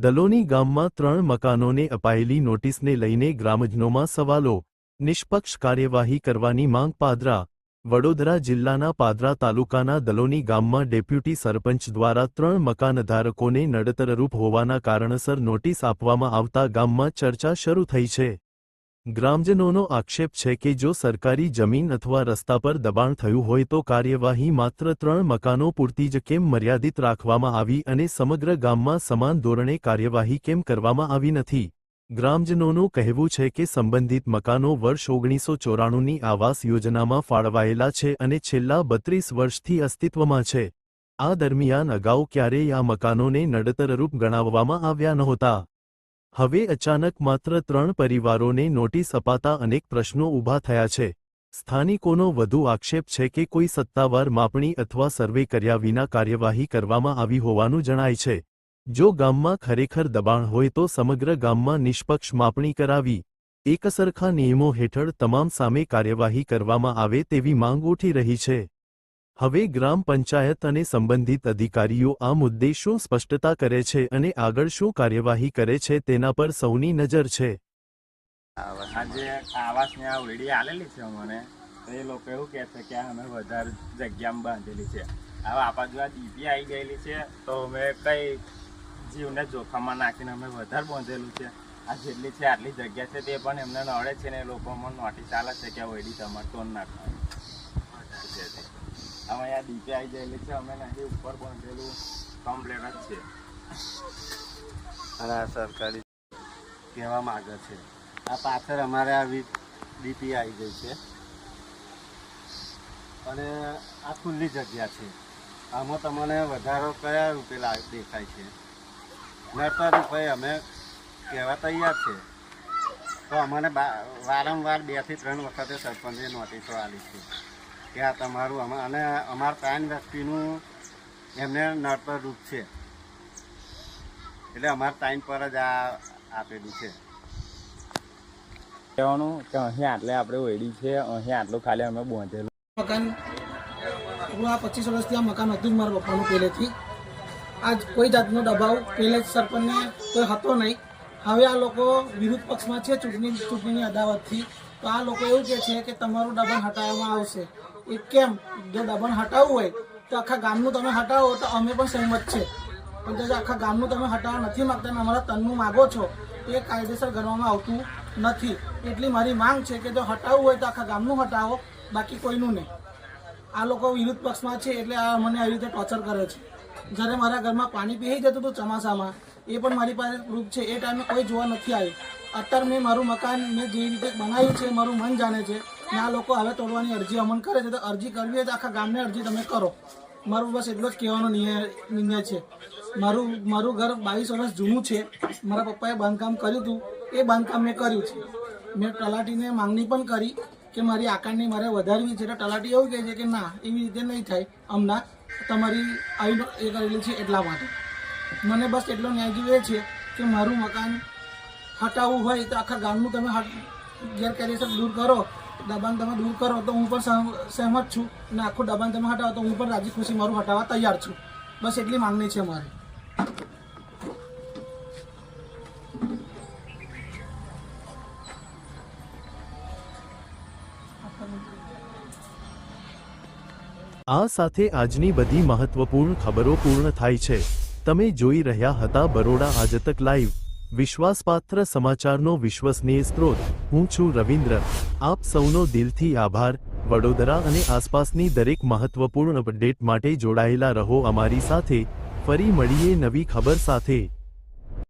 દલોની ગામમાં 3 મકાનોને અપાયેલી નોટિસને લઈને ગ્રામજનોમાં સવાલો. નિષ્પક્ષ કાર્યવાહી કરવાની માંગ. પાદરા. વડોદરા જિલ્લાના પાદરા તાલુકાના દલોની ગામમાં ડેપ્યુટી સરપંચ દ્વારા 3 મકાનધારકોને નડતરરૂપ હોવાના કારણસર નોટિસ આપવામાં આવતા ગામમાં ચર્ચા શરૂ થઈ છે. ગ્રામજનોનો આક્ષેપ છે કે જો સરકારી જમીન અથવા રસ્તા પર દબાણ થયું હોય તો કાર્યવાહી માત્ર 3 મકાનો પૂરતી જ કેમ મર્યાદિત રાખવામાં આવી અને સમગ્ર ગામમાં સમાન ધોરણે કાર્યવાહી કેમ કરવામાં આવી નથી. ગ્રામજનોનું કહેવું છે કે સંબંધિત મકાનો વર્ષ 1994ની આવાસ યોજનામાં ફાળવાયેલા છે અને છેલ્લા 32 વર્ષથી અસ્તિત્વમાં છે. આ દરમિયાન અગાઉ ક્યારેય આ મકાનોને નડતરરૂપ ગણાવવામાં આવ્યા નહોતા. હવે અચાનક માત્ર 3 પરિવારોને નોટિસ અપાતા અનેક પ્રશ્નો ઊભા થયા છે. સ્થાનિકોનો વધુ આક્ષેપ છે કે કોઈ સત્તાવાર માપણી અથવા સર્વે કર્યા વિના કાર્યવાહી કરવામાં આવી હોવાનું જણાય છે. જો ગામમાં ખરેખર દબાણ હોય તો સમગ્ર ગામમાં નિષ્પક્ષ માપણી કરાવી એકસરખા નિયમો હેઠળ તમામ સામે કાર્યવાહી કરવામાં આવે તેવી માંગ ઉઠી રહી છે. હવે ગ્રામ પંચાયત અને સંબંધિત અધિકારીઓ આ મુદ્દે શું સ્પષ્ટતા કરે છે અને આગળ શું કાર્યવાહી કરે છે તેના પર સૌની નજર છે. આજે આવાસની આ વેડી આલેલી છે અમને, તો એ લોકો એવું કહે છે કે અમે વધારે જગ્યામાં બાંધેલી છે. હવે આપણા જો આ ડીપી આવી ગયેલી છે તો અમે કઈ જીવને જોખમમાં નાખીને અમે વધારે બાંધેલું છે. આ જેટલી છે આટલી જગ્યા છે તે પણ એમને નડે છે ને એ લોકો અમને નોટિસ ચાલે છે કે આ વેડી તમારે તોડ નાખવાની. અમે આ ડીપી આવી ગયેલી છે, અમે નહીં ઉપર બાંધેલું કમ્પ્લેટ જ છે અને આ સરકારી કહેવા માગે છે. આ પાછળ અમારે આ ડીપી આવી ગઈ છે અને આ ખુલ્લી જગ્યા છે. આમાં તમને વધારો કયા રૂપે દેખાય છે? નડતર રૂપે અમે કહેવા તૈયાર છે. તો અમને વારંવાર 2 થી 3 વખતે સરપંચે નોટિસો આપી છે કે આ તમારું અને અમારા 3 વ્યક્તિનું એમને નડતર રૂપ છે, એટલે અમારા 3 પર જ આ આપેલું છે. કહેવાનું કે અહીં આટલે આપણે વેડી છે, અહીં આટલું ખાલી અમે બાંધેલું મકાન. આ 25 વર્ષથી આ મકાન હતું જ મારા પપ્પાનું પહેલેથી. આજ કોઈ જાતનો દબાવ પહેલે જ સરપંચને કોઈ હતો નહીં. હવે આ લોકો વિરુદ્ધ પક્ષમાં છે ચૂંટણીની અદાવતથી. તો આ લોકો એવું કહે છે કે તમારું દબાણ હટાવવામાં આવશે. એ કેમ? જો દબાણ હટાવવું હોય તો આખા ગામનું તમે હટાવો તો અમે પણ સહેમત છે, પણ જો આખા ગામનું તમે હટાવવા નથી માગતા અને અમારા તનનું માગો છો તો એ કાયદેસર ગણવામાં આવતું નથી. એટલી મારી માંગ છે કે જો હટાવવું હોય તો આખા ગામનું હટાવો, બાકી કોઈનું નહીં. આ લોકો વિરુદ્ધ પક્ષમાં છે એટલે આ મને આવી રીતે ટોર્ચર કરે છે. જ્યારે મારા ઘરમાં પાણી પી જતું હતું ચોમાસામાં, એ પણ મારી પાસે પ્રૂફ છે. એ ટાઈમે કોઈ જોવા નથી આવ્યું. અત્યારે મેં મારું મકાન મેં જે રીતે બનાવ્યું છે મારું મન જાણે છે ને આ લોકો હવે તોડવાની અરજી અમન કરે છે. તો અરજી કરવી હોય તો આખા ગામને અરજી તમે કરો. મારું બસ એટલો જ કહેવાનો નિર્ણય છે. મારું ઘર 22 વર્ષ જૂનું છે. મારા પપ્પાએ બાંધકામ કર્યું હતું, એ બાંધકામ મેં કર્યું છે. મેં તલાટીને માંગણી પણ કરી કે મારી આકારણી મારે વધારવી છે. તો તલાટી એવું કહે છે કે ના, એવી રીતે નહીં થાય, હમણાં તમારી આવી એ કરેલી છે એટલા માટે. મને બસ એટલો ન્યાય જોઈએ છે કે મારું મકાન હટાવવું હોય તો આખા ગામનું તમે ગેરકાયદેસર દૂર કરો, દબાણ તમે દૂર કરો તો હું પણ સહેમત છું, અને આખું દબાણ તમે હટાવો તો હું પણ રાજી ખુશી મારું હટાવવા તૈયાર છું. બસ એટલી માંગણી છે મારી. આ સાથે આજની બધી મહત્વપૂર્ણ ખબરો પૂર્ણ થાય છે. તમે જોઈ રહ્યા હતા બરોડા આજતક લાઈવ, વિશ્વાસપાત્ર સમાચારનો વિશ્વસનીય સ્ત્રોત. હું છું રવિન્દ્ર. આપ સૌનો દિલથી આભાર. વડોદરા અને આસપાસની દરેક મહત્વપૂર્ણ અપડેટ માટે જોડાયેલા રહો અમારી સાથે. ફરી મળીએ નવી ખબર સાથે.